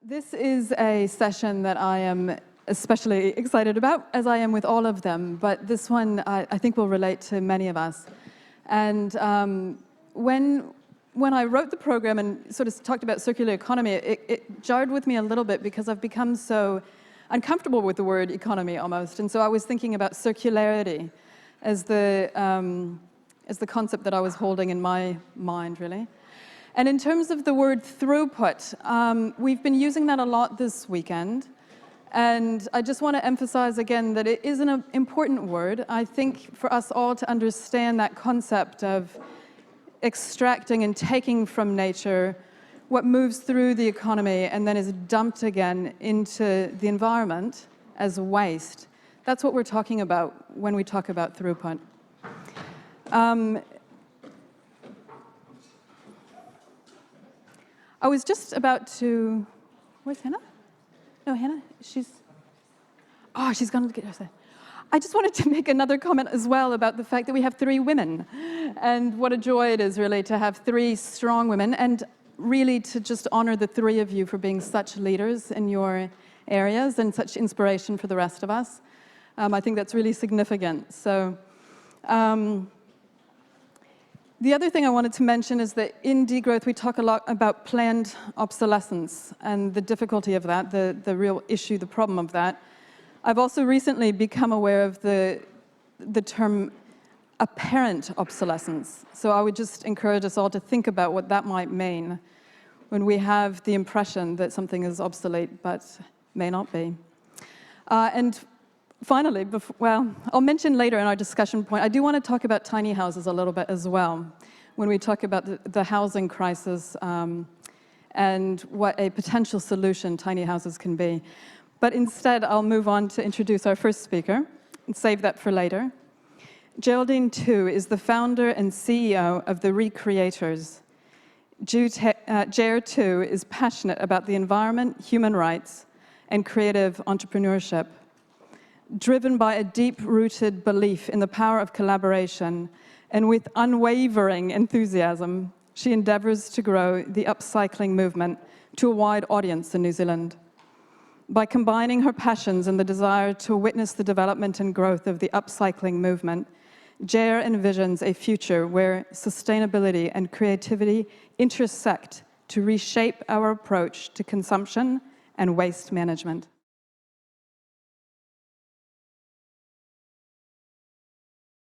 This is a session that I am especially excited about, as I am with all of them, but this one I think will relate to many of us. And when I wrote the program and sort of talked about circular economy, it jarred with me a little bit because I've become so uncomfortable with the word economy almost. And so I was thinking about circularity as the concept that I was holding in my mind, really. And in terms of the word throughput, we've been using that a lot this weekend. And I just want to emphasize again that it is an important word. I think for us all to understand that concept of extracting and taking from nature what moves through the economy and then is dumped again into the environment as waste. That's what we're talking about when we talk about throughput. I was just about to, where's Hannah? No, Hannah, she's gone to get her. I just wanted to make another comment as well about the fact that we have 3 women, and what a joy it is really to have 3 strong women, and really to just honor the 3 of you for being such leaders in your areas and such inspiration for the rest of us. I think that's really significant. So. The other thing I wanted to mention is that in degrowth we talk a lot about planned obsolescence and the difficulty of that, the real issue, the problem of that. I've also recently become aware of the term apparent obsolescence. So I would just encourage us all to think about what that might mean when we have the impression that something is obsolete but may not be. And finally, I'll mention later in our discussion point, I do want to talk about tiny houses a little bit as well, when we talk about the housing crisis and what a potential solution tiny houses can be. But instead, I'll move on to introduce our first speaker and save that for later. Geraldine Tu is the founder and CEO of the Recreators. Ger Tu is passionate about the environment, human rights, and creative entrepreneurship. Driven by a deep-rooted belief in the power of collaboration, and with unwavering enthusiasm, she endeavours to grow the upcycling movement to a wide audience in New Zealand. By combining her passions and the desire to witness the development and growth of the upcycling movement, Ger envisions a future where sustainability and creativity intersect to reshape our approach to consumption and waste management.